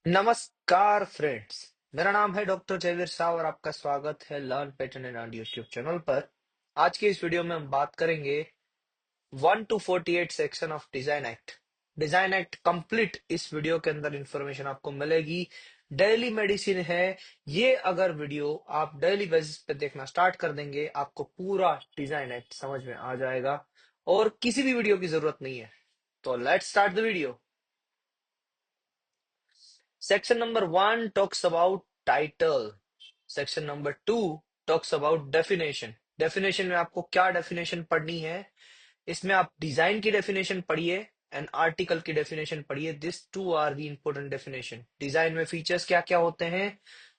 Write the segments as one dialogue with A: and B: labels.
A: नमस्कार फ्रेंड्स। मेरा नाम है डॉक्टर जयवीर शाह और आपका स्वागत है learn pattern and YouTube channel पर। आज की इस वीडियो में हम बात करेंगे 1 to 48 section of design act complete. इस वीडियो के अंदर इंफॉर्मेशन आपको मिलेगी। डेली मेडिसिन है ये। अगर वीडियो आप डेली बेसिस पे देखना स्टार्ट कर देंगे आपको पूरा डिजाइन एक्ट समझ में आ जाएगा और किसी भी वीडियो की जरूरत नहीं है। तो let's start the video. Section number 1 talks about title. Section number 2 talks about definition. Definition में आपको क्या definition पढ़नी है? इसमें आप डिजाइन की डेफिनेशन पढ़िए एंड आर्टिकल की डेफिनेशन पढ़िए। This two are the important definition. Design में फीचर्स क्या क्या होते हैं?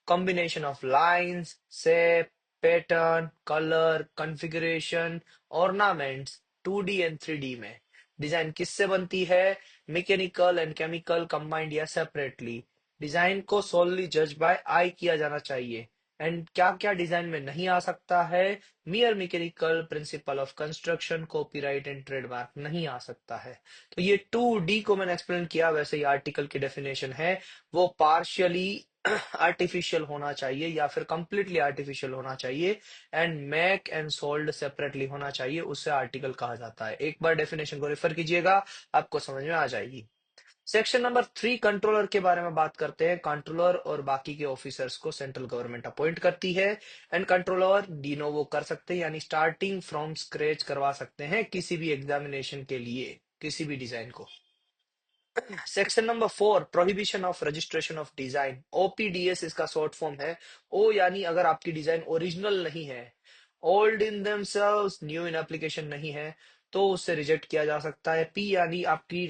A: Combination of lines, shape, pattern, colour, configuration, ornaments 2D and 3D में। डिजाइन किससे बनती है? मैकेनिकल एंड केमिकल कंबाइंड या सेपरेटली। डिजाइन को सोलली जज बाय आई किया जाना चाहिए। एंड क्या क्या डिजाइन में नहीं आ सकता है? मियर mechanical principle of construction, copyright and trademark नहीं आ सकता है। तो ये 2D को मैंने एक्सप्लेन किया। वैसे ही आर्टिकल की डेफिनेशन है वो पार्शियली आर्टिफिशियल होना चाहिए या फिर कंप्लीटली आर्टिफिशियल होना चाहिए and make and sold separately होना चाहिए, उससे आर्टिकल कहा जाता है। एक बार डेफिनेशन को रेफर कीजिएगा, आपको समझ में आ जाएगी। सेक्शन नंबर 3 कंट्रोलर के बारे में बात करते हैं। कंट्रोलर और बाकी के ऑफिसर्स को सेंट्रल गवर्नमेंट अपॉइंट करती है एंड कंट्रोलर डिनोवो कर सकते हैं यानी स्टार्टिंग फ्रॉम स्क्रैच करवा सकते हैं किसी भी एग्जामिनेशन के लिए किसी भी डिजाइन को। Section number 4 prohibition of registration of design. OPDS इसका शॉर्ट फॉर्म है। ओ यानी अगर आपकी डिजाइन ओरिजिनल नहीं है, old in themselves, new in application नहीं है, तो उससे रिजेक्ट किया जा सकता है। पी यानी आपकी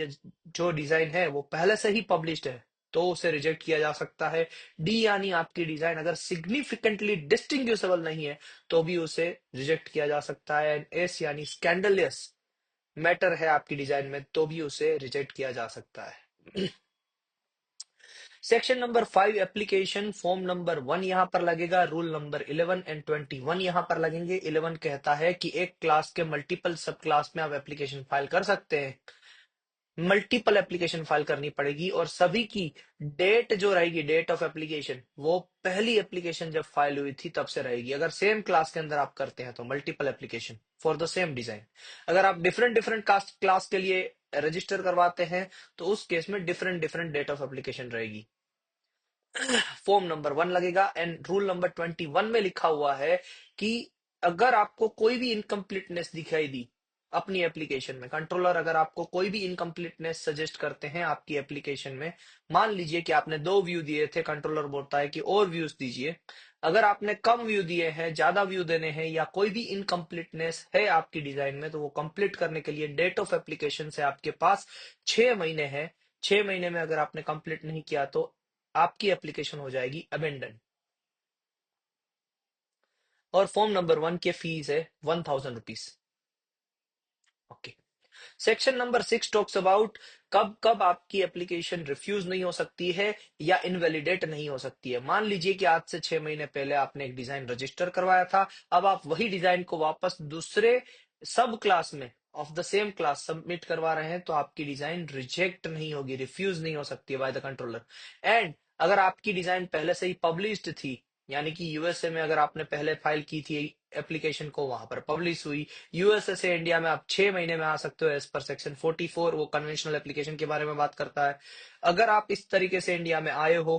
A: जो डिजाइन है वो पहले से ही पब्लिश्ड है तो उसे रिजेक्ट किया जा सकता है। डी यानी आपकी डिजाइन अगर सिग्निफिकेंटली डिस्टिंग्विशेबल नहीं है तो भी उसे रिजेक्ट किया जा सकता है। एस यानी स्कैंडलियस मैटर है आपकी डिजाइन में तो भी उसे रिजेक्ट किया जा सकता है। Section number 5 application. Form number 1 यहां पर लगेगा। रूल नंबर 11 एंड 21 यहां पर लगेंगे। 11 कहता है कि एक क्लास के मल्टीपल सब क्लास में आप एप्लीकेशन फाइल कर सकते हैं। मल्टीपल एप्लीकेशन फाइल करनी पड़ेगी और सभी की डेट जो रहेगी, डेट ऑफ एप्लीकेशन, वो पहली एप्लीकेशन जब फाइल हुई थी तब से रहेगी। अगर सेम क्लास के अंदर आप करते हैं तो multiple application for the same design. अगर आप डिफरेंट डिफरेंट क्लास के लिए रजिस्टर करवाते हैं तो उस केस में different different date of application रहेगी। फॉर्म नंबर 1 लगेगा एंड रूल नंबर 21 में लिखा हुआ है कि अगर आपको कोई भी इनकम्प्लीटनेस दिखाई दी अपनी एप्लीकेशन में, कंट्रोलर अगर आपको कोई भी इनकम्प्लीटनेस सजेस्ट करते हैं आपकी एप्लीकेशन में, मान लीजिए कि आपने 2 व्यू दिए थे, कंट्रोलर बोलता है कि और व्यूज दीजिए। अगर आपने कम व्यू दिए हैं, ज्यादा व्यू देने हैं या कोई भी इनकम्प्लीटनेस है आपकी डिजाइन में, तो वो कंप्लीट करने के लिए डेट ऑफ एप्लीकेशन से आपके पास 6 महीने है। 6 महीने में अगर आपने कंप्लीट नहीं किया तो आपकी एप्लीकेशन हो जाएगी अबेंडन। और फॉर्म नंबर 1 की फीस है 1000 rupees. Okay. Section number 6 talks about कब कब आपकी एप्लीकेशन रिफ्यूज नहीं हो सकती है या इनवैलिडेट नहीं हो सकती है। मान लीजिए कि आज से 6 महीने पहले आपने एक डिजाइन रजिस्टर करवाया था, अब आप वही डिजाइन को वापस दूसरे सब क्लास में of the same class submit करवा रहे हैं तो आपकी डिजाइन रिजेक्ट नहीं होगी, रिफ्यूज नहीं हो सकती है बाय द कंट्रोलर। एंड अगर आपकी डिजाइन पहले से ही पब्लिश्ड थी, यानी कि यूएसए में अगर आपने पहले फाइल की थी एप्लीकेशन को, वहां पर पब्लिश हुई, यूएसए से इंडिया में आप 6 महीने में आ सकते हो एज पर सेक्शन 44, वो कन्वेंशनल एप्लीकेशन के बारे में बात करता है। अगर आप इस तरीके से इंडिया में आए हो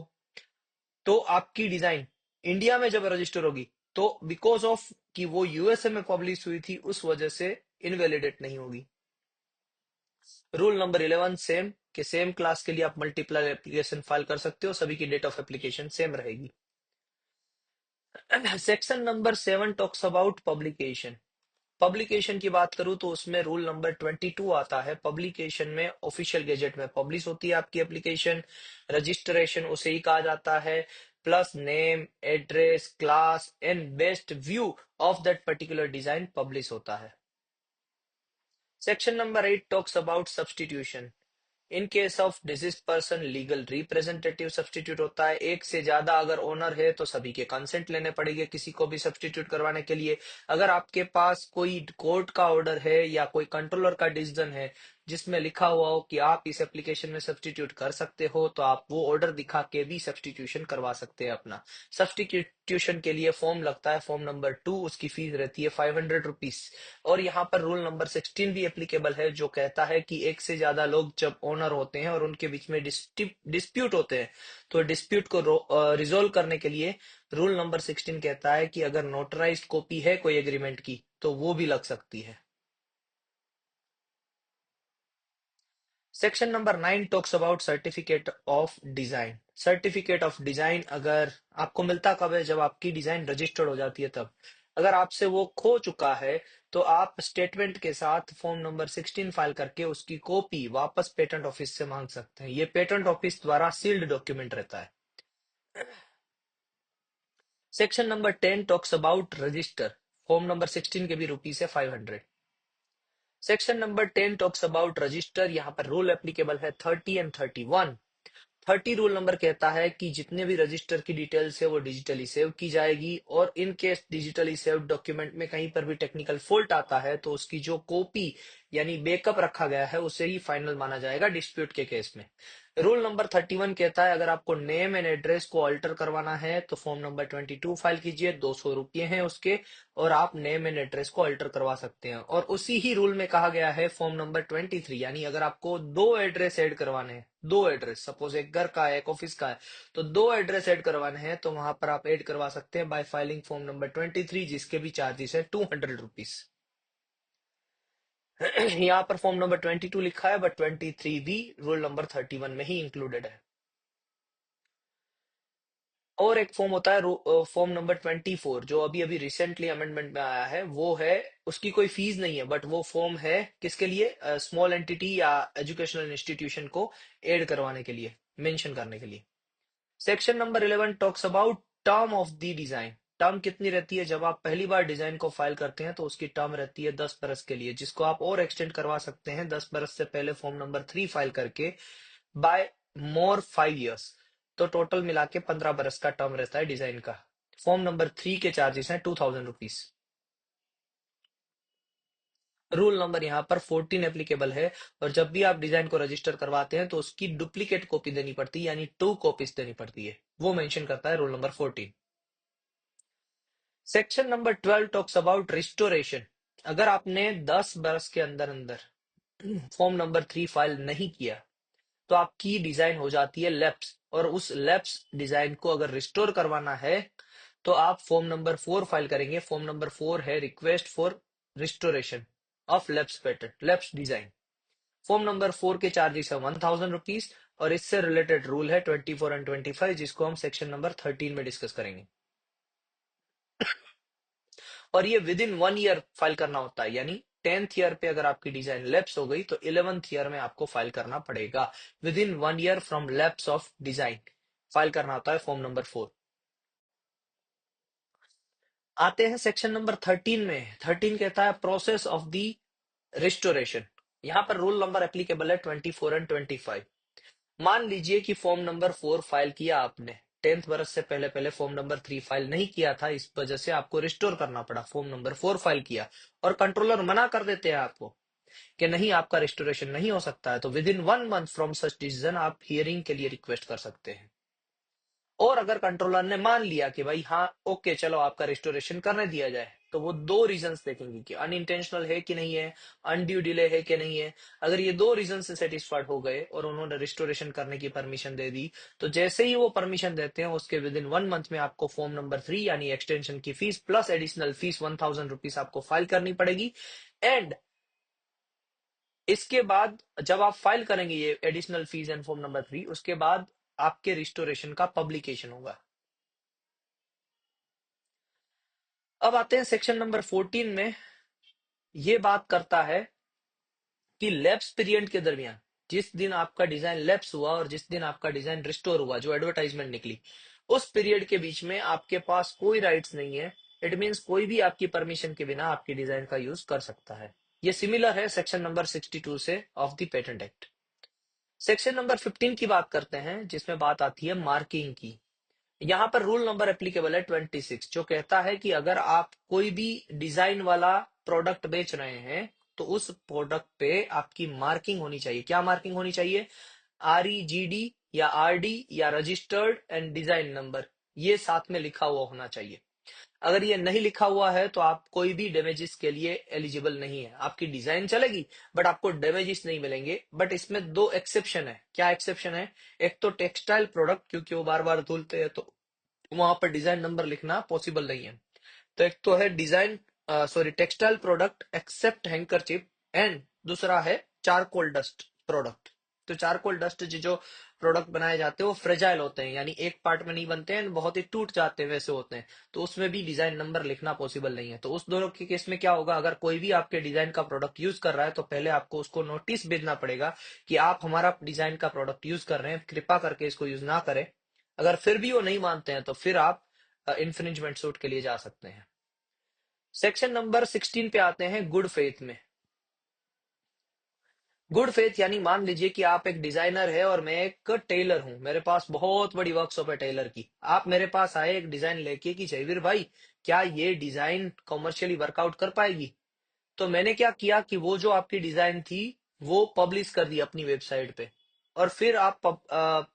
A: तो आपकी डिजाइन इंडिया में जब रजिस्टर होगी तो बिकॉज ऑफ कि वो यूएसए में पब्लिश हुई थी उस वजह से इनवैलिडेट नहीं होगी। रूल नंबर 11 सेम कि सेम क्लास के लिए आप मल्टीपल एप्लीकेशन फाइल कर सकते हो, सभी की डेट ऑफ एप्लीकेशन सेम रहेगी। Section number 7 talks about publication. Publication की बात करूं तो उसमें रूल नंबर 22 आता है। पब्लिकेशन में ऑफिशियल गेजेट में पब्लिश होती है आपकी एप्लीकेशन। रजिस्ट्रेशन उसे ही कहा जाता है, plus name, address, class and best view of that particular design publish होता है। Section number 8 talks about substitution. In case of disease person legal representative substitute होता है। एक से ज्यादा अगर ओनर है तो सभी के कंसेंट लेने पड़ेंगे किसी को भी सब्सटीट्यूट करवाने के लिए। अगर आपके पास कोई कोर्ट का ऑर्डर है या कोई कंट्रोलर का डिसीजन है जिसमें लिखा हुआ हो कि आप इस एप्लीकेशन में सब्स्टिट्यूट कर सकते हो, तो आप वो ऑर्डर दिखा के भी सब्स्टिट्यूशन करवा सकते हैं अपना। सब्स्टिट्यूशन के लिए फॉर्म लगता है, फॉर्म नंबर 2, उसकी फीस रहती है 500 रुपीज। और यहाँ पर रूल नंबर 16 भी एप्लीकेबल है, जो कहता है कि एक से ज्यादा लोग जब ओनर होते हैं और उनके बीच में डिस्प्यूट होते हैं, तो डिस्प्यूट को रिजोल्व करने के लिए रूल नंबर 16 कहता है कि अगर नोटराइज्ड कॉपी है कोई एग्रीमेंट की, तो वो भी लग सकती है। Section number 9 talks about certificate of design. Certificate of design अगर आपको मिलता कब है? जब आपकी डिजाइन रजिस्टर्ड हो जाती है तब। अगर आपसे वो खो चुका है, तो आप स्टेटमेंट के साथ फॉर्म नंबर 16 फाइल करके उसकी कॉपी वापस पेटेंट ऑफिस से मांग सकते हैं। ये पेटेंट ऑफिस द्वारा सील्ड डॉक्यूमेंट रहता है। Section number 10 talks about register. Form number 16 के भी रुपीज है 500। Section number 10 talks about register. यहाँ पर रूल एप्लीकेबल है 30 एंड 31। 30 रूल नंबर कहता है कि जितने भी रजिस्टर की डिटेल्स है वो डिजिटली सेव की जाएगी, और in case digitally save document में कहीं पर भी टेक्निकल फॉल्ट आता है, तो उसकी जो कॉपी यानी बैकअप रखा गया है उसे ही फाइनल माना जाएगा डिस्प्यूट के केस में। रूल नंबर 31 कहता है अगर आपको नेम एंड एड्रेस को अल्टर करवाना है, तो फॉर्म नंबर 22 फाइल कीजिए, 200 रुपये हैं उसके, और आप नेम एंड एड्रेस को अल्टर करवा सकते हैं। और उसी ही रूल में कहा गया है फॉर्म नंबर 23, यानी अगर आपको दो एड्रेस ऐड करवाने हैं, दो एड्रेस, सपोज एक घर का है एक ऑफिस का है, तो दो एड्रेस ऐड करवाने हैं, तो वहां पर आप ऐड करवा सकते हैं बाय फाइलिंग फॉर्म नंबर 23, जिसके भी चार्जेस है 200 रुपीज। यहाँ पर फॉर्म नंबर 22 लिखा है, बट 23 भी रूल नंबर 31 में ही इंक्लूडेड है। और एक फॉर्म होता है फॉर्म नंबर 24, जो अभी अभी रिसेंटली अमेंडमेंट में आया है, वो है, उसकी कोई फीस नहीं है, बट वो फॉर्म है किसके लिए? स्मॉल एंटिटी या एजुकेशनल इंस्टीट्यूशन को ऐड करवाने के लिए, मेंशन करने के लिए। Section number 11 talks about term of the design. Term कितनी रहती है? जब आप पहली बार डिजाइन को फाइल करते हैं तो उसकी टर्म रहती है 10 बरस के लिए, जिसको आप और एक्सटेंड करवा सकते हैं 10 बरस से पहले फॉर्म नंबर 3 फाइल करके, बाय मोर 5 इयर्स। तो टोटल मिला के 15 बरस का टर्म रहता है डिजाइन का। फॉर्म नंबर 3 के चार्जेस हैं 2000 रुपीज। रूल नंबर यहाँ पर 14 एप्लीकेबल है, और जब भी आप डिजाइन को रजिस्टर करवाते हैं तो उसकी डुप्लीकेट कॉपी देनी पड़ती है, यानी 2 कॉपीज देनी पड़ती है, वो मेंशन करता है rule number 14। Section number 12 talks about restoration. अगर आपने 10 बरस के अंदर अंदर फॉर्म नंबर 3 फाइल नहीं किया, तो आपकी डिजाइन हो जाती है लैप्स, और उस लैप्स डिजाइन को अगर रिस्टोर करवाना है, तो आप फॉर्म नंबर 4 फाइल करेंगे। फॉर्म नंबर 4 है request for restoration of lapse patent, lapse design. Form number 4 के चार्जेस है 1000 रुपीज, और इससे रिलेटेड रूल है 24 एंड 25, जिसको हम सेक्शन नंबर 13 में डिस्कस करेंगे। और ये विद इन 1 ईयर फाइल करना होता है, यानी 10th ईयर पे अगर आपकी डिजाइन लैप्स हो गई, तो 11th ईयर में आपको फाइल करना पड़ेगा। With in 1 year from lapse of design file करना होता है फॉर्म नंबर 4। आते हैं सेक्शन नंबर 13 में। 13 कहता है प्रोसेस ऑफ द रिस्टोरेशन। यहाँ पर रूल नंबर एप्लीकेबल है 24 एंड 25। मान लीजिए कि फॉर्म नंबर 4 फाइल किया आपने, 10th बरस से पहले पहले फॉर्म नंबर 3 फाइल नहीं किया था, इस वजह से आपको रिस्टोर करना पड़ा। फॉर्म नंबर 4 फाइल किया, और कंट्रोलर मना कर देते हैं आपको कि नहीं, आपका रिस्टोरेशन नहीं हो सकता है, तो with in 1 month from such decision आप हियरिंग के लिए रिक्वेस्ट कर सकते हैं। और अगर कंट्रोलर ने मान लिया कि भाई हाँ ओके चलो आपका रिस्टोरेशन करने दिया जाए, तो वो दो रीजंस देखेंगे कि अनइंटेंशनल है कि नहीं है, अनड्यू डिले है कि नहीं है। अगर ये दो रीजन से सेटिस्फाइड हो गए और उन्होंने रिस्टोरेशन करने की परमिशन दे दी, तो जैसे ही वो परमिशन देते हैं उसके विद इन 1 मंथ में आपको फॉर्म नंबर 3 यानी एक्सटेंशन की fees plus additional fees 1000 rupees आपको फाइल करनी पड़ेगी। एंड इसके बाद जब आप फाइल करेंगे ये additional fees and form number 3, उसके बाद आपके रिस्टोरेशन का पब्लिकेशन होगा। अब आते हैं सेक्शन नंबर 14 में। ये बात करता है कि लैप्स पीरियड के दरमियान, जिस दिन आपका डिजाइन लैप्स हुआ और जिस दिन आपका डिजाइन रिस्टोर हुआ, जो एडवर्टाइजमेंट निकली, उस पीरियड के बीच में आपके पास कोई राइट्स नहीं है। इट मींस कोई भी आपकी परमिशन के बिना आपकी डिजाइन का यूज कर सकता है। ये सिमिलर है सेक्शन नंबर 62 से of the patent act. Section number 15 की बात करते हैं, जिसमें बात आती है मार्किंग की। यहाँ पर रूल नंबर एप्लीकेबल है 26, जो कहता है कि अगर आप कोई भी डिजाइन वाला प्रोडक्ट बेच रहे हैं, तो उस प्रोडक्ट पे आपकी मार्किंग होनी चाहिए। क्या मार्किंग होनी चाहिए? REGD या RD या रजिस्टर्ड एंड डिजाइन नंबर, ये साथ में लिखा हुआ होना चाहिए। अगर ये नहीं लिखा हुआ है तो आप कोई भी डैमेजेस के लिए एलिजिबल नहीं है। आपकी डिजाइन चलेगी बट आपको डैमेजेस नहीं मिलेंगे। बट इसमें दो एक्सेप्शन है। क्या एक्सेप्शन है? एक तो टेक्सटाइल प्रोडक्ट, क्योंकि वो बार बार धुलते हैं तो वहां पर डिजाइन नंबर लिखना पॉसिबल नहीं है। तो एक तो है design, sorry, textile product except handkerchief, and दूसरा है चारकोल डस्ट प्रोडक्ट। तो चारकोल डस्ट जो प्रोडक्ट बनाए जाते हैं वो फ्रेजाइल होते हैं, यानी एक पार्ट में नहीं बनते हैं, बहुत ही टूट जाते हैं, वैसे होते हैं। तो उसमें भी डिजाइन नंबर लिखना पॉसिबल नहीं है। तो उस दोनों के केस में क्या होगा? अगर कोई भी आपके डिजाइन का प्रोडक्ट यूज कर रहा है तो पहले आपको उसको नोटिस भेजना पड़ेगा कि आप हमारा डिजाइन का प्रोडक्ट यूज कर रहे हैं, कृपा करके इसको यूज ना करें। अगर फिर भी वो नहीं मानते हैं तो फिर आप इंफ्रिंजमेंट सूट के लिए जा सकते हैं। सेक्शन नंबर 16 पे आते हैं, गुड फेथ में। गुड फेथ यानी मान लीजिए कि आप एक डिजाइनर है और मैं एक टेलर हूं, मेरे पास बहुत बड़ी वर्कशॉप है टेलर की। आप मेरे पास आए एक डिजाइन लेके कि जयवीर भाई, क्या ये डिजाइन कॉमर्शियली वर्कआउट कर पाएगी? तो मैंने क्या किया कि वो जो आपकी डिजाइन थी वो पब्लिश कर दी अपनी वेबसाइट पे, और फिर आप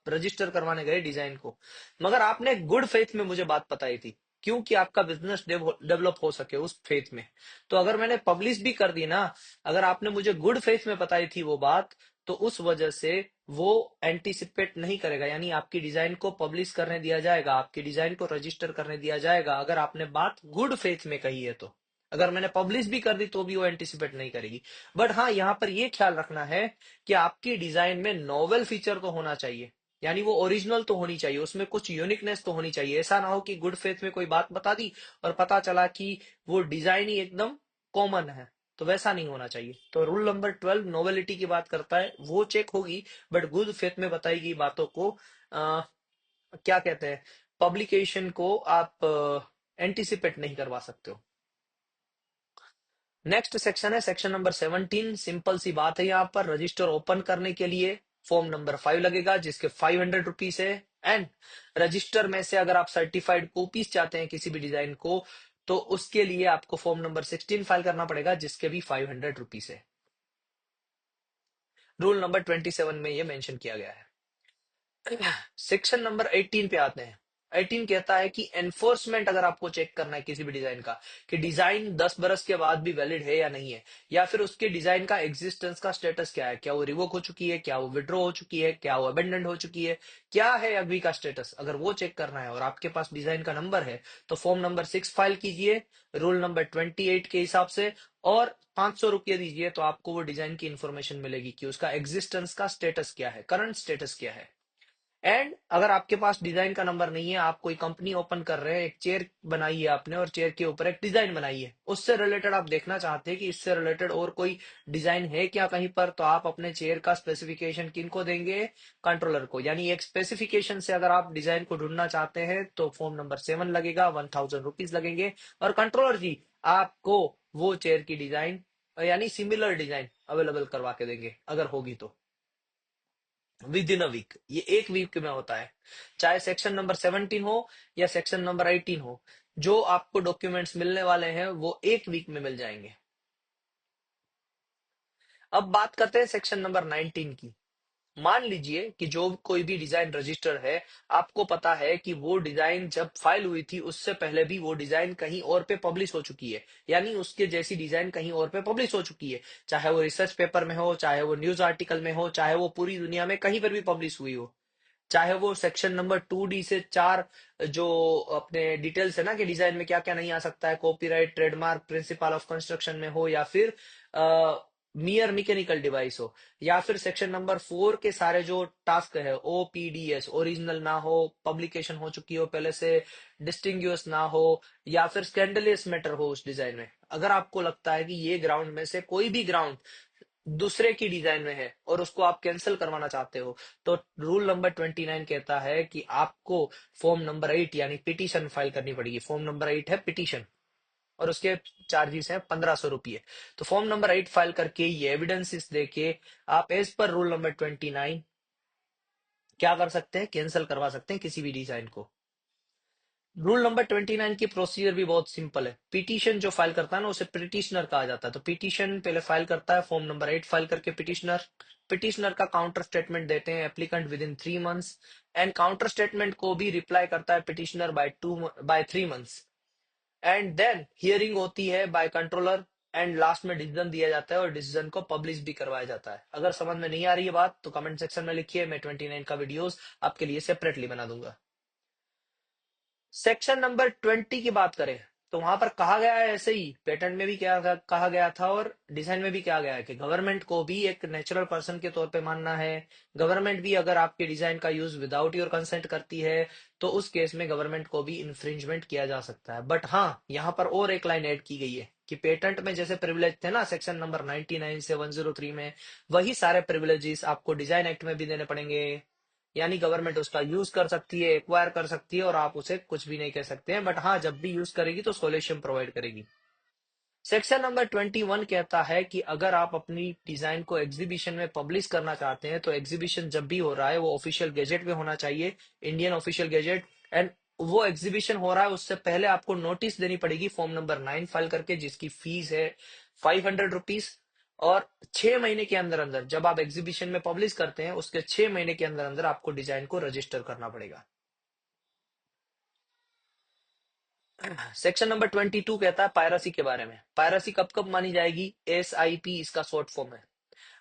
A: रजिस्टर करवाने गए डिजाइन को। मगर आपने गुड फेथ में मुझे बात बताई थी, क्योंकि आपका बिजनेस डेवलप हो सके उस फेथ में। तो अगर मैंने पब्लिश भी कर दी ना, अगर आपने मुझे गुड फेथ में बताई थी वो बात, तो उस वजह से वो एंटीसिपेट नहीं करेगा, यानी आपकी डिजाइन को पब्लिश करने दिया जाएगा, आपकी डिजाइन को रजिस्टर करने दिया जाएगा, अगर आपने बात गुड फेथ में कही है तो। अगर मैंने पब्लिश भी कर दी तो भी वो एंटिसिपेट नहीं करेगी। बट हाँ, यहां पर ये ख्याल रखना है कि आपकी डिजाइन में नॉवेल फीचर तो होना चाहिए, यानी वो ओरिजिनल तो होनी चाहिए, उसमें कुछ यूनिकनेस तो होनी चाहिए। ऐसा ना हो कि गुड फेथ में कोई बात बता दी और पता चला कि वो डिजाइन ही एकदम कॉमन है। तो वैसा नहीं होना चाहिए। तो रूल नंबर 12 नोवेलिटी की बात करता है, वो चेक होगी, बट गुड फेथ में बताई गई बातों को क्या कहते हैं, पब्लिकेशन को आप एंटिसिपेट नहीं करवा सकते हो। नेक्स्ट सेक्शन है सेक्शन नंबर 17। सिंपल सी बात है, यहाँ पर रजिस्टर ओपन करने के लिए फॉर्म नंबर 5 लगेगा, जिसके 500 रुपीज है। एंड रजिस्टर में से अगर आप सर्टिफाइड कॉपीज चाहते हैं किसी भी डिजाइन को, तो उसके लिए आपको फॉर्म नंबर 16 फाइल करना पड़ेगा, जिसके भी 500 रुपीज है। रूल नंबर 27 में ये मेंशन किया गया है। सेक्शन नंबर 18 पे आते हैं। 18 कहता है कि एनफोर्समेंट, अगर आपको चेक करना है किसी भी डिजाइन का कि डिजाइन 10 बरस के बाद भी वैलिड है या नहीं है, या फिर उसके डिजाइन का एग्जिस्टेंस का स्टेटस क्या है, क्या वो रिवोक हो चुकी है, क्या वो विड्रॉ हो चुकी है, क्या वो अबेंडेंट हो चुकी है, क्या है अभी का स्टेटस, अगर वो चेक करना है और आपके पास डिजाइन का नंबर है, तो फॉर्म नंबर 6 फाइल कीजिए रूल नंबर 28 के हिसाब से, और 500 रुपये दीजिए, तो आपको वो डिजाइन की इंफॉर्मेशन मिलेगी कि उसका एग्जिस्टेंस का स्टेटस क्या है, करंट स्टेटस क्या है। एंड अगर आपके पास डिजाइन का नंबर नहीं है, आप कोई कंपनी ओपन कर रहे हैं, एक चेयर बनाई है आपने और चेयर के ऊपर एक डिजाइन बनाई है, उससे रिलेटेड आप देखना चाहते हैं कि इससे रिलेटेड और कोई डिजाइन है क्या कहीं पर, तो आप अपने चेयर का स्पेसिफिकेशन किनको देंगे? कंट्रोलर को। यानी एक स्पेसिफिकेशन से अगर आप डिजाइन को ढूंढना चाहते हैं तो फॉर्म नंबर 7 लगेगा, 1000 रुपीज लगेंगे, और कंट्रोलर जी आपको वो चेयर की डिजाइन यानी सिमिलर डिजाइन अवेलेबल करवा के देंगे, अगर होगी तो विद इन अ वीक। ये एक वीक में होता है, चाहे सेक्शन नंबर 17 हो या सेक्शन नंबर 18 हो। जो आपको डॉक्यूमेंट्स मिलने वाले हैं वो एक वीक में मिल जाएंगे। अब बात करते हैं सेक्शन नंबर 19 की। मान लीजिए कि जो कोई भी डिजाइन रजिस्टर है, आपको पता है कि वो डिजाइन जब फाइल हुई थी उससे पहले भी वो डिजाइन कहीं और पे पब्लिश हो चुकी है, यानी उसके जैसी डिजाइन कहीं और पे पब्लिश हो चुकी है, चाहे वो रिसर्च पेपर में हो, चाहे वो न्यूज आर्टिकल में हो, चाहे वो पूरी दुनिया में कहीं पर भी पब्लिश हुई हो, चाहे वो सेक्शन नंबर 2D से 4 जो अपने डिटेल्स है ना कि डिजाइन में क्या क्या नहीं आ सकता है, copyright, trademark, principle of construction में हो, या फिर मियर मैकेनिकल डिवाइस हो, या फिर सेक्शन नंबर 4 के सारे जो टास्क है, OPDS, ओरिजिनल ना हो, पब्लिकेशन हो चुकी हो पहले से, डिस्टिंग्विश ना हो, या फिर स्कैंडलियस मैटर हो उस डिजाइन में। अगर आपको लगता है कि ये ग्राउंड में से कोई भी ग्राउंड दूसरे की डिजाइन में है और उसको आप कैंसिल करवाना चाहते हो, तो रूल नंबर 29 कहता है कि आपको फॉर्म नंबर 8 यानी पिटीशन फाइल करनी पड़ेगी। फॉर्म नंबर 8 है पिटीशन, और उसके चार्जेस हैं 1500 रुपये। तो फॉर्म नंबर 8 फाइल करके ये एविडेंसेस देके आप एज पर रूल नंबर 29 क्या कर सकते हैं? कैंसिल करवा सकते हैं किसी भी डिजाइन को। रूल नंबर 29 की प्रोसीजर भी बहुत सिंपल है। पिटीशन जो फाइल करता है ना उसे पिटिशनर कहा जाता है। तो पिटीशन पहले फाइल करता है, फॉर्म नंबर 8 फाइल करके पिटिशनर पिटिशनर का काउंटर स्टेटमेंट देते हैं applicant within 3 months, and counter statement को भी रिप्लाई करता है petitioner by 3 months, and then hearing होती है बाय कंट्रोलर, एंड लास्ट में डिसीजन दिया जाता है और डिसीजन को पब्लिश भी करवाया जाता है। अगर समझ में नहीं आ रही है बात तो कमेंट सेक्शन में लिखिए, मैं 29 का वीडियोस आपके लिए सेपरेटली बना दूंगा। सेक्शन नंबर 20 की बात करें तो वहां पर कहा गया है, ऐसे ही पेटेंट में भी क्या कहा गया था और डिजाइन में भी क्या गया है कि गवर्नमेंट को भी एक नेचुरल पर्सन के तौर पे मानना है। गवर्नमेंट भी अगर आपके डिजाइन का यूज विदाउट योर कंसेंट करती है तो उस केस में गवर्नमेंट को भी इंफ्रिंजमेंट किया जा सकता है। बट हाँ, यहाँ पर और एक लाइन ऐड की गई है कि पेटेंट में जैसे प्रिविलेज थे ना सेक्शन नंबर 99 से 103 में, वही सारे प्रिविलेजेस आपको डिजाइन एक्ट में भी देने पड़ेंगे। यानी गवर्नमेंट उसका यूज कर सकती है, एक्वायर कर सकती है और आप उसे कुछ भी नहीं कह सकते हैं, बट हाँ जब भी यूज करेगी तो सोल्यूशन प्रोवाइड करेगी। सेक्शन नंबर 21 कहता है कि अगर आप अपनी डिजाइन को एग्जीबिशन में पब्लिश करना चाहते हैं तो एग्जीबिशन जब भी हो रहा है वो ऑफिशियल गेजेट में होना चाहिए, इंडियन ऑफिशियल गेजेट। एंड वो एग्जीबिशन हो रहा है उससे पहले आपको नोटिस देनी पड़ेगी फॉर्म नंबर 9 फाइल करके, जिसकी फीस है 500 रुपीज। और 6 महीने के अंदर अंदर जब आप एग्जीबिशन में पब्लिश करते हैं उसके 6 महीने के अंदर अंदर आपको डिजाइन को रजिस्टर करना पड़ेगा। सेक्शन नंबर 22 कहता है पायरसी के बारे में। पायरसी कब कब मानी जाएगी? SIP इसका शॉर्ट फॉर्म है।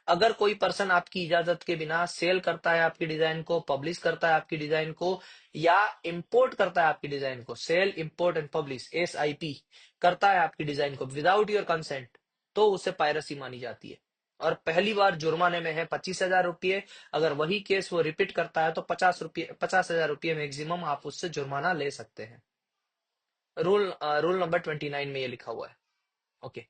A: अगर कोई पर्सन आपकी इजाजत के बिना सेल करता है आपकी डिजाइन को, पब्लिश करता है आपकी डिजाइन को, या इंपोर्ट करता है आपकी डिजाइन को, sell import and publish SIP करता है आपकी डिजाइन को विदाउट योर कंसेंट, तो उसे पायरसी मानी जाती है। और पहली बार जुर्माने में है 25,000 रुपये। अगर वही केस वो रिपीट करता है तो 50,000 रुपये मैक्सिमम आप उससे जुर्माना ले सकते हैं। रूल नंबर 29 में ये लिखा हुआ है। ओके,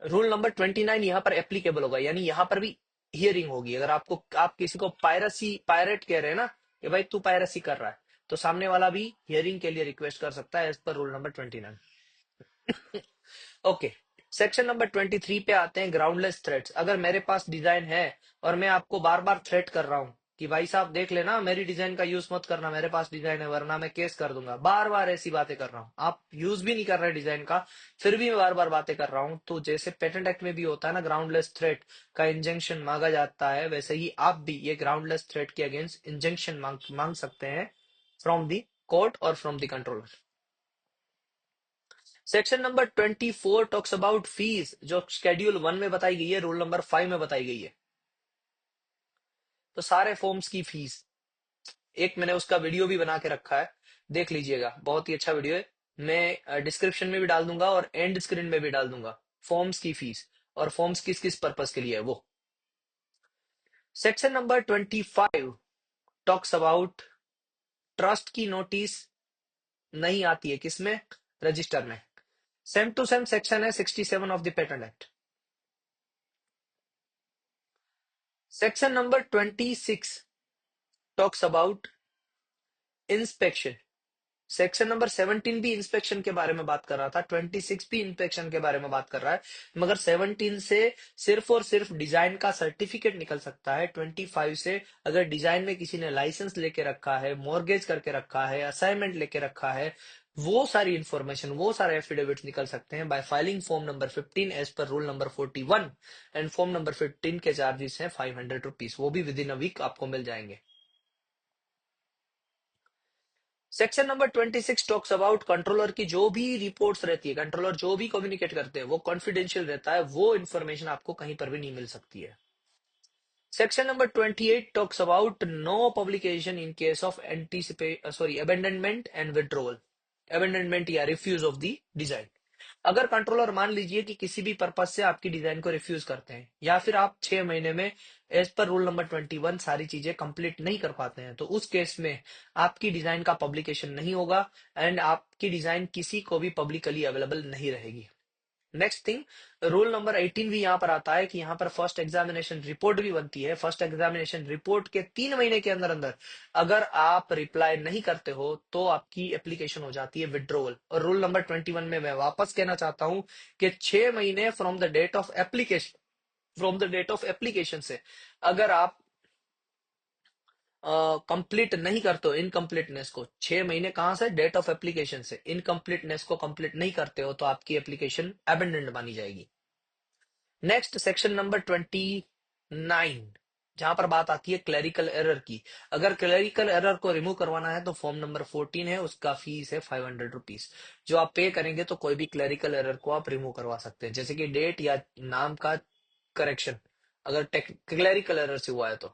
A: रूल नंबर 29 यहाँ पर एप्लीकेबल होगा, यानी यहाँ पर भी हियरिंग होगी। अगर आप किसी को पायरेट कह रहे हैं ना कि भाई तू पायरेसी कर रहा है, तो सामने वाला भी हियरिंग के लिए रिक्वेस्ट कर सकता है as per rule number 29। Okay, section number 23 पे आते हैं, ग्राउंडलेस थ्रेट्स। अगर मेरे पास डिजाइन है और मैं आपको बार बार थ्रेट कर रहा हूं कि भाई साहब देख लेना मेरी डिजाइन का यूज मत करना, मेरे पास डिजाइन है वरना मैं केस कर दूंगा, बार बार ऐसी बातें कर रहा हूं, आप यूज भी नहीं कर रहे डिजाइन का, फिर भी मैं बार बार बातें कर रहा हूं, तो जैसे पेटेंट एक्ट में भी होता है ना ग्राउंडलेस थ्रेट का इंजंक्शन मांगा जाता है, वैसे ही आप भी ये ग्राउंडलेस थ्रेट के अगेंस्ट इंजंक्शन मांग सकते हैं फ्रॉम दी कोर्ट और from the controller. Section number 24 talks about fees, जो शेड्यूल 1 में बताई गई है, रूल नंबर 5 में बताई गई है। तो सारे फॉर्म्स की फीस, एक मैंने उसका वीडियो भी बना के रखा है, देख लीजिएगा, बहुत ही अच्छा वीडियो है। मैं डिस्क्रिप्शन में भी डाल दूंगा और एंड स्क्रीन में भी डाल दूंगा फॉर्म्स की फीस और फॉर्म्स किस किस पर्पस के लिए है वो। Section number 25 talks about trust की नोटिस नहीं आती है किसमें? रजिस्टर में। सेम टू सेम सेक्शन है 67 of the patent act. Section number 26 talks about inspection. Section number 17 भी इंस्पेक्शन के बारे में बात कर रहा था, 26 भी इंस्पेक्शन के बारे में बात कर रहा है, मगर 17 से सिर्फ और सिर्फ डिजाइन का सर्टिफिकेट निकल सकता है। 25 से अगर डिजाइन में किसी ने लाइसेंस लेके रखा है, मॉर्गेज करके रखा है, असाइनमेंट लेके रखा है, वो सारी इंफॉर्मेशन, वो सारे एफिडेविट्स निकल सकते हैं by filing form number 15 as per rule number 41। And form number 15 के चार्जेस हैं 500 रुपीज, वो भी विद इन अ वीक आपको मिल जाएंगे। Section number 26 talks about controller की जो भी रिपोर्ट्स रहती है, कंट्रोलर जो भी कम्युनिकेट करते हैं वो कॉन्फिडेंशियल रहता है, वो इन्फॉर्मेशन आपको कहीं पर भी नहीं मिल सकती है। Section number 28 talks about no publication in case of abandonment and withdrawal, abandonment या रिफ्यूज ऑफ द डिजाइन। अगर कंट्रोलर मान लीजिए कि किसी भी पर्पज से आपकी डिजाइन को रिफ्यूज करते हैं या फिर आप 6 महीने में एज पर रूल नंबर 21 सारी चीजें कंप्लीट नहीं कर पाते हैं, तो उस केस में आपकी डिजाइन का पब्लिकेशन नहीं होगा एंड आपकी डिजाइन किसी को भी पब्लिकली अवेलेबल नहीं रहेगी। नेक्स्ट थिंग, रूल नंबर 18 भी यहाँ पर आता है कि यहाँ पर फर्स्ट एग्जामिनेशन रिपोर्ट भी बनती है। फर्स्ट एग्जामिनेशन रिपोर्ट के 3 महीने के अंदर अंदर अगर आप रिप्लाई नहीं करते हो तो आपकी एप्लीकेशन हो जाती है विड्रोवल। और रूल नंबर 21 में मैं वापस कहना चाहता हूं कि 6 महीने from the date of application, from the date of application से अगर आप कंप्लीट नहीं करते हो, इनकम्प्लीटनेस को 6 महीने कहां से, डेट ऑफ एप्लीकेशन से, इनकम्प्लीटनेस को कंप्लीट नहीं करते हो तो आपकी एप्लीकेशन अबेंडेंड मानी जाएगी। नेक्स्ट सेक्शन नंबर 29, जहां पर बात आती है क्लरिकल एरर की। अगर क्लरिकल एरर को रिमूव करवाना है तो फॉर्म नंबर 14 है, उसका फीस है 500 रुपीज, जो आप पे करेंगे तो कोई भी क्लरिकल एरर को आप रिमूव करवा सकते हैं, जैसे कि डेट या नाम का करेक्शन, अगर क्लरिकल एरर से हुआ है तो।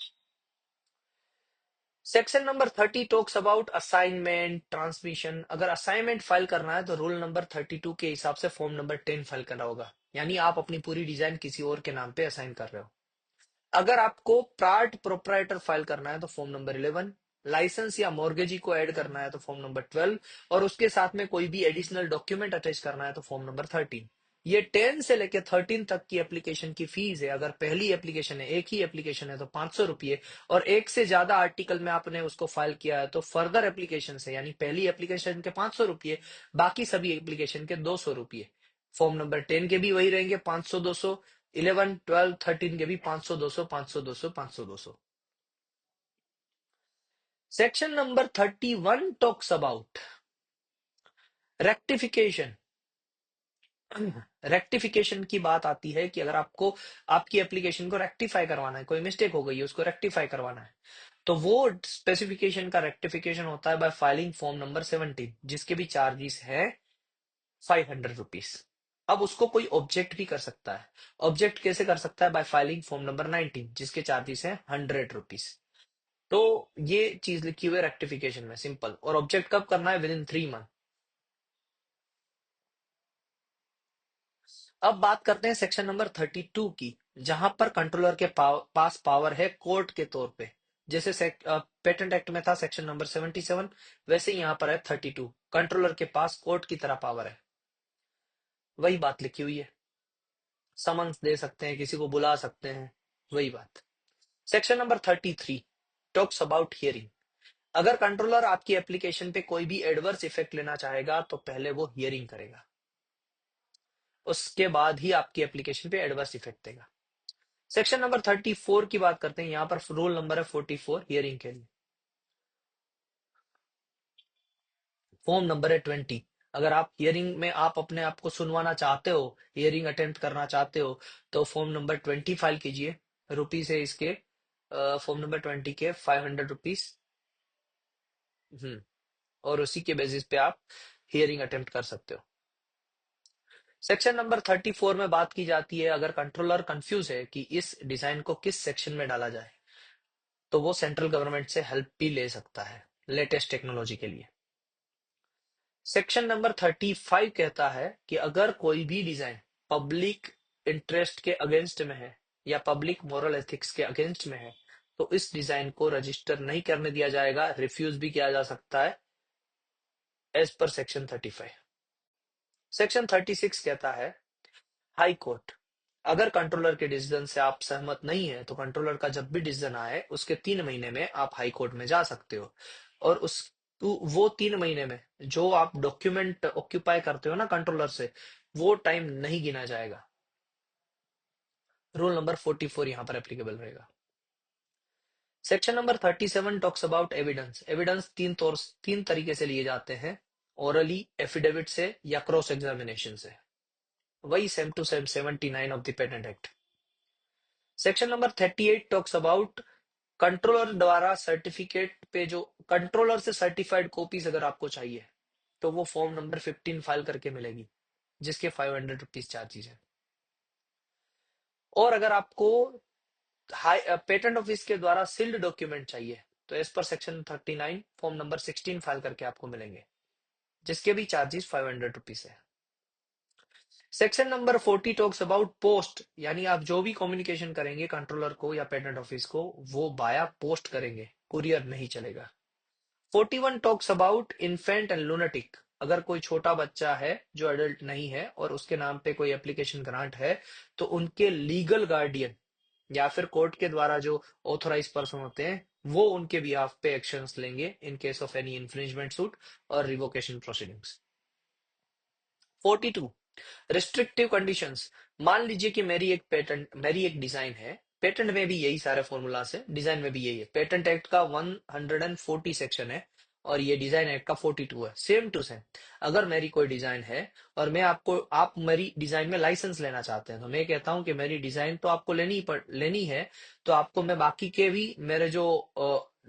A: Section number 30 talks about assignment transmission. अगर असाइनमेंट फाइल करना है तो रूल नंबर 32 के हिसाब से फॉर्म नंबर 10 फाइल करना होगा, यानी आप अपनी पूरी डिजाइन किसी और के नाम पे असाइन कर रहे हो। अगर आपको पार्ट प्रोप्राइटर फाइल करना है तो फॉर्म नंबर 11, लाइसेंस या मॉर्गेजी को ऐड करना है तो फॉर्म नंबर 12, और उसके साथ में कोई भी एडिशनल डॉक्यूमेंट अटैच करना है तो फॉर्म नंबर 13। ये 10 से लेके 13 तक की एप्लीकेशन की फीस है। अगर पहली एप्लीकेशन है, एक ही एप्लीकेशन है तो 500 रुपये, और एक से ज्यादा आर्टिकल में आपने उसको फाइल किया है तो फर्दर एप्लीकेशन से, यानी पहली एप्लीकेशन के 500 रुपये, बाकी सभी एप्लीकेशन के 200 रुपये। फॉर्म नंबर 10 के भी वही रहेंगे, 500 200, 11 12 13 के भी 500 200 500 200 500 200। Section number 31 talks about rectification. Rectification की बात आती है कि अगर आपको आपकी एप्लीकेशन को रेक्टिफाई करवाना है, कोई मिस्टेक हो गई है उसको रेक्टिफाई करवाना है, तो वो स्पेसिफिकेशन का रेक्टिफिकेशन होता है बाय फाइलिंग फॉर्म नंबर 17, जिसके भी चार्जेस है 500 रुपीज। अब उसको कोई ऑब्जेक्ट भी कर सकता है। ऑब्जेक्ट कैसे कर सकता है, बाय फाइलिंग फॉर्म नंबर 19, जिसके चार्जेस है 100 रुपीज। तो ये चीज लिखी हुई है रेक्टिफिकेशन में, सिंपल। और ऑब्जेक्ट कब करना है, विद इन 3 मंथ। अब बात करते हैं सेक्शन नंबर 32 की, जहां पर कंट्रोलर के पास पावर है कोर्ट के तौर पे। जैसे पेटेंट एक्ट में था सेक्शन नंबर 77, वैसे ही यहां पर है 32, कंट्रोलर के पास कोर्ट की तरह पावर है। वही बात लिखी हुई है, समन्स दे सकते हैं, किसी को बुला सकते हैं, वही बात। Section number 33 talks about hearing. अगर कंट्रोलर आपकी एप्लीकेशन पे कोई भी एडवर्स इफेक्ट लेना चाहेगा तो पहले वो हियरिंग करेगा, उसके बाद ही आपकी एप्लीकेशन पे एडवर्स इफेक्ट देगा। सेक्शन नंबर 34 की बात करते हैं, यहां पर रूल नंबर है 44 हियरिंग के लिए। फॉर्म नंबर है 20। अगर आप हियरिंग में आप अपने आप को सुनवाना चाहते हो, हियरिंग अटेम्प्ट करना चाहते हो, तो फॉर्म नंबर 20 फाइल कीजिए। रुपीज है इसके, फॉर्म नंबर 20 के 500 रुपीज। और उसी के बेसिस पे आप हियरिंग अटेम्प्ट कर सकते हो। सेक्शन नंबर 34 में बात की जाती है, अगर कंट्रोलर कंफ्यूज है कि इस डिजाइन को किस सेक्शन में डाला जाए, तो वो सेंट्रल गवर्नमेंट से हेल्प भी ले सकता है लेटेस्ट टेक्नोलॉजी के लिए। सेक्शन नंबर 35 कहता है कि अगर कोई भी डिजाइन पब्लिक इंटरेस्ट के अगेंस्ट में है या पब्लिक मोरल एथिक्स के अगेंस्ट में है, तो इस डिजाइन को रजिस्टर नहीं करने दिया जाएगा, रिफ्यूज भी किया जा सकता है, एज पर सेक्शन 35। सेक्शन 36 कहता है, हाई कोर्ट। अगर कंट्रोलर के डिसीजन से आप सहमत नहीं है तो कंट्रोलर का जब भी डिसीजन आए उसके 3 महीने में आप हाई कोर्ट में जा सकते हो। और उस वो 3 महीने में जो आप डॉक्यूमेंट ऑक्यूपाई करते हो ना कंट्रोलर से, वो टाइम नहीं गिना जाएगा। रूल नंबर 44 यहां पर एप्लीकेबल रहेगा। Section number 37 talks about evidence. Evidence तीन तरीके से लिए जाते हैं, ओरली, एफिडेविट से, या क्रॉस एग्जामिनेशन से। वही same to same 79 of the patent act. Section number 38 talks about controller द्वारा सर्टिफिकेट पे, जो कंट्रोलर से सर्टिफाइड कॉपीज अगर आपको चाहिए तो वो फॉर्म नंबर 15 फाइल करके मिलेगी, जिसके 500 रुपीज चार्जेस है। और अगर आपको हाई पेटेंट ऑफिस के द्वारा सील्ड डॉक्यूमेंट चाहिए तो as per section 39 form number 16 file करके आपको मिलेंगे, जिसके भी चार्जेस 500 रुपीज है। Section number 40 talks about post, यानी आप जो भी कम्युनिकेशन करेंगे कंट्रोलर को या पेटेंट ऑफिस को, वो बाया पोस्ट करेंगे, कुरियर नहीं चलेगा। 41 talks about infant and lunatic. अगर कोई छोटा बच्चा है जो एडल्ट नहीं है और उसके नाम पे कोई एप्लीकेशन ग्रांट है, तो उनके लीगल गार्डियन या फिर कोर्ट के द्वारा जो ऑथोराइज पर्सन होते हैं, वो उनके बिहाफ पे एक्शंस लेंगे इन case of any infringement suit और रिवोकेशन प्रोसीडिंग्स। 42 restrictive conditions. मान लीजिए कि मेरी एक डिजाइन है पेटेंट में भी यही सारे फॉर्मूलाज है, डिजाइन में भी यही है। पेटेंट एक्ट का 140 सेक्शन है और ये डिजाइन एक्ट का 42 है, सेम टू सेम। अगर मेरी कोई डिजाइन है और आप मेरी डिजाइन में लाइसेंस लेना चाहते हैं, तो मैं कहता हूं कि मेरी डिजाइन तो आपको लेनी है, तो आपको मैं बाकी के भी मेरे जो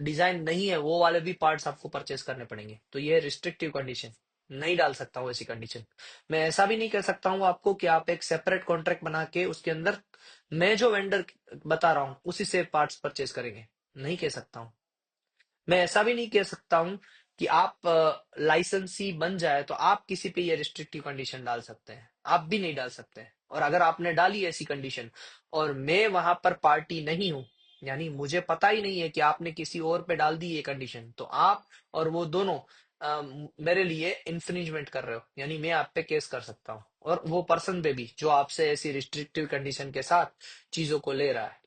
A: डिजाइन नहीं है वो वाले भी पार्ट्स आपको परचेस करने पड़ेंगे। तो ये रिस्ट्रिक्टिव कंडीशन नहीं डाल सकता हूँ ऐसी कंडीशन। मैं ऐसा भी नहीं कह सकता हूँ आपको कि आप एक सेपरेट कॉन्ट्रैक्ट बना के उसके अंदर मैं जो वेंडर बता रहा हूं उसी से पार्ट्स परचेज करेंगे, नहीं कह सकता हूं। मैं ऐसा भी नहीं कह सकता हूं कि आप लाइसेंसी बन जाए तो आप किसी पे ये रिस्ट्रिक्टिव कंडीशन डाल सकते हैं, आप भी नहीं डाल सकते हैं। और अगर आपने डाली ऐसी कंडीशन और मैं वहां पर पार्टी नहीं हूं, यानी मुझे पता ही नहीं है कि आपने किसी और पे डाल दी ये कंडीशन, तो आप और वो दोनों मेरे लिए इन्फ्रिंजमेंट कर रहे हो, यानी मैं आप पे केस कर सकता हूं और वो पर्सन पे भी जो आपसे ऐसी रिस्ट्रिक्टिव कंडीशन के साथ चीजों को ले रहा है,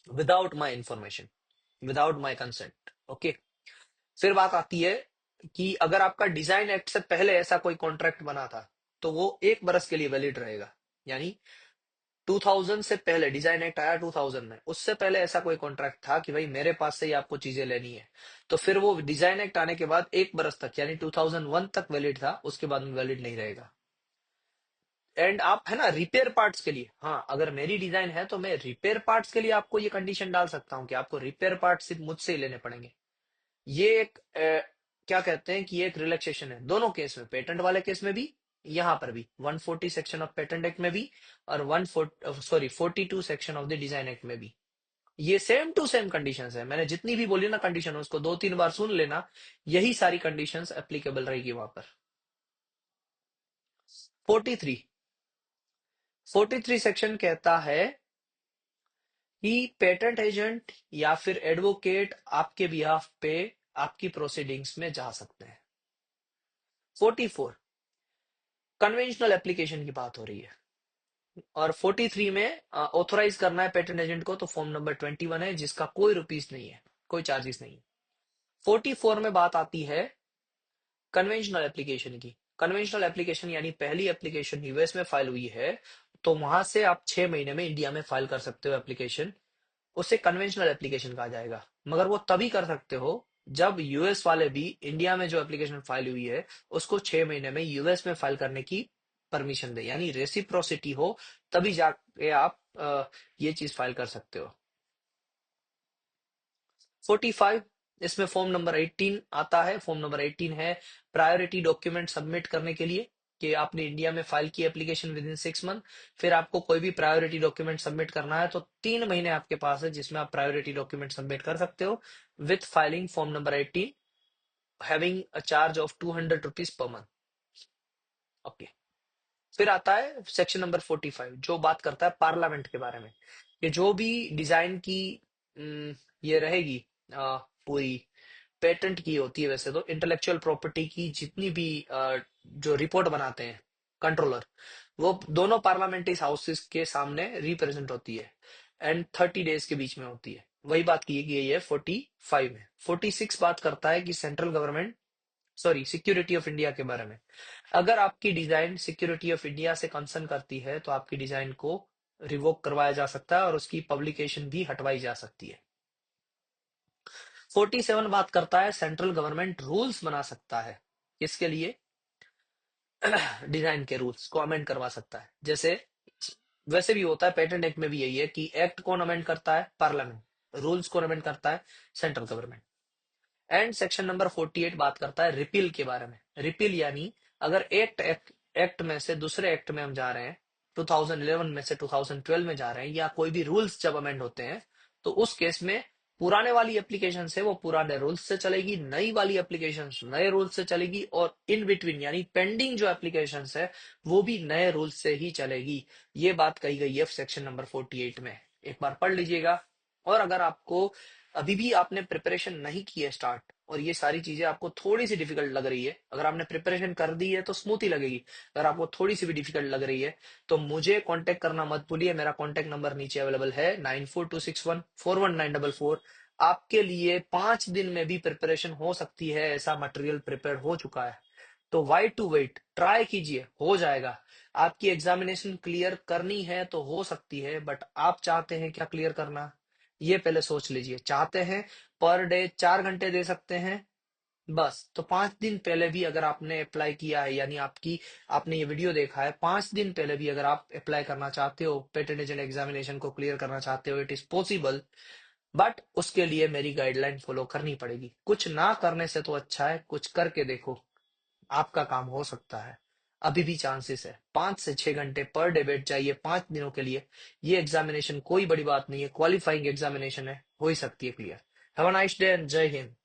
A: without my information, without my consent. Okay. फिर बात आती है कि अगर आपका डिजाइन एक्ट से पहले ऐसा कोई कॉन्ट्रैक्ट बना था तो वो 1 बरस के लिए वैलिड रहेगा। यानी 2000 से पहले, डिजाइन एक्ट आया 2000 में, उससे पहले ऐसा कोई कॉन्ट्रैक्ट था कि भाई मेरे पास से ही आपको चीजें लेनी है, तो फिर वो डिजाइन एक्ट आने के बाद 1 बरस तक, यानी 2001 तक वैलिड था, उसके बाद में वैलिड नहीं रहेगा। एंड आप है ना रिपेयर पार्ट्स के लिए, हाँ अगर मेरी डिजाइन है तो मैं रिपेयर पार्ट्स के लिए आपको ये कंडीशन डाल सकता हूँ कि आपको रिपेयर पार्ट्स सिर्फ मुझसे ही लेने पड़ेंगे। ये एक क्या कहते हैं कि ये एक रिलैक्सेशन है दोनों केस में, पेटेंट वाले केस में भी, यहां पर भी 140 सेक्शन ऑफ पेटेंट एक्ट में भी, और 42 section of the design act में भी। ये सेम टू सेम कंडीशंस है। मैंने जितनी भी बोली ना कंडीशन, उसको 2-3 बार सुन लेना, यही सारी कंडीशंस एप्लीकेबल रहेगी वहां पर। 43, 43 सेक्शन कहता है कि पेटेंट एजेंट या फिर एडवोकेट आपके बिहाफ पे आपकी प्रोसीडिंग्स में जा सकते हैं। 44 कन्वेंशनल एप्लीकेशन की बात हो रही है, और 43 में ऑथोराइज करना है पेटेंट एजेंट को, तो फॉर्म नंबर 21 है जिसका कोई रुपीस नहीं है, कोई चार्जेस नहीं है। 44 में बात आती है कन्वेंशनल एप्लीकेशन की। कन्वेंशनल एप्लीकेशन यानी पहली एप्लीकेशन यूएस में फाइल हुई है, तो वहां से आप 6 महीने में इंडिया में फाइल कर सकते हो एप्लीकेशन, उसे कन्वेंशनल एप्लीकेशन कहा जाएगा। मगर वो तभी कर सकते हो जब यूएस वाले भी इंडिया में जो एप्लीकेशन फाइल हुई है उसको 6 महीने में यूएस में फाइल करने की परमिशन दे, यानी रेसिप्रोसिटी हो, तभी जाके आप ये चीज फाइल कर सकते हो। 45, इसमें फॉर्म नंबर 18 आता है। फॉर्म नंबर 18 है प्रायोरिटी डॉक्यूमेंट सबमिट करने के लिए, कि आपने इंडिया में फाइल की एप्लीकेशन विद इन 6 मंथ, फिर आपको कोई भी प्रायोरिटी डॉक्यूमेंट सबमिट करना है तो 3 महीने आपके पास है जिसमें आप प्रायोरिटी डॉक्यूमेंट सबमिट कर सकते हो with filing form number 18, having a charge of ₹200 per month. Okay. फिर आता है सेक्शन नंबर 45 जो बात करता है पार्लियामेंट के बारे में, कि जो भी डिजाइन की ये रहेगी पूरी पेटेंट की होती है, वैसे तो इंटेलेक्चुअल प्रॉपर्टी की जितनी भी जो रिपोर्ट बनाते हैं कंट्रोलर, वो दोनों पार्लियामेंट्री हाउसेस के सामने रिप्रेजेंट होती है एंड 30 डेज के बीच में होती है। वही बात की गई है 45 में। 46 बात करता है कि central government, sorry, security of India के बारे में। अगर आपकी डिजाइन सिक्योरिटी ऑफ इंडिया से कंसर्न करती है तो आपकी डिजाइन को रिवोक करवाया जा सकता है और उसकी पब्लिकेशन भी हटवाई जा सकती है। 47 बात करता है सेंट्रल गवर्नमेंट रूल्स बना सकता है, इसके लिए डिजाइन के रूल्स को अमेंड करवा सकता है। जैसे वैसे भी होता है, पेटेंट एक्ट में भी यही है कि एक्ट कौन अमेंड करता है, पार्लियामेंट। रूल्स कौन अमेंड करता है, central government. And section number 48 बात करता है रिपील के बारे में। रिपील यानी अगर एक्ट में से दूसरे एक्ट में हम जा रहे हैं, 2011 में से 2012 में जा रहे हैं, या कोई भी रूल्स जब अमेंड होते हैं, तो उस केस में पुराने वाली एप्लीकेशन से वो पुराने रूल्स से चलेगी, नई वाली एप्लीकेशन नए रूल्स से चलेगी, और इन बिटवीन यानी पेंडिंग जो एप्लीकेशन है वो भी नए रूल्स से ही चलेगी। ये बात कही गई है सेक्शन नंबर 48 में, एक बार पढ़ लीजिएगा। और अगर आपको अभी भी आपने प्रिपरेशन नहीं की है स्टार्ट, और ये सारी चीजें आपको थोड़ी सी डिफिकल्ट लग रही है, अगर आपने प्रिपरेशन कर दी है तो स्मूथ ही लगेगी, अगर आपको थोड़ी सी भी डिफिकल्ट लग रही है तो मुझे कांटेक्ट करना मत भूलिए। मेरा कांटेक्ट नंबर नीचे अवेलेबल है 9426141944। आपके लिए 5 दिन में भी प्रिपरेशन हो सकती है, ऐसा मटेरियल प्रिपेयर हो चुका है। तो वाई टू वेट, ट्राई कीजिए, हो जाएगा। आपकी एग्जामिनेशन क्लियर करनी है तो हो सकती है, बट आप चाहते हैं क्या क्लियर करना, ये पहले सोच लीजिए। चाहते हैं पर डे 4 घंटे दे सकते हैं बस, तो 5 दिन पहले भी अगर आपने अप्लाई किया है, यानी आपने ये वीडियो देखा है, 5 दिन पहले भी अगर आप अप्लाई करना चाहते हो, पेटेंट एग्जामिनेशन को क्लियर करना चाहते हो, इट इज पॉसिबल। बट उसके लिए मेरी गाइडलाइन फॉलो करनी पड़ेगी। कुछ ना करने से तो अच्छा है कुछ करके देखो, आपका काम हो सकता है। अभी भी चांसेस है, 5 से 6 घंटे पर डे बैठ जाइए 5 दिनों के लिए। ये एग्जामिनेशन कोई बड़ी बात नहीं है, क्वालिफाइंग एग्जामिनेशन है, हो ही सकती है clear. Have a nice day and जय हिंद।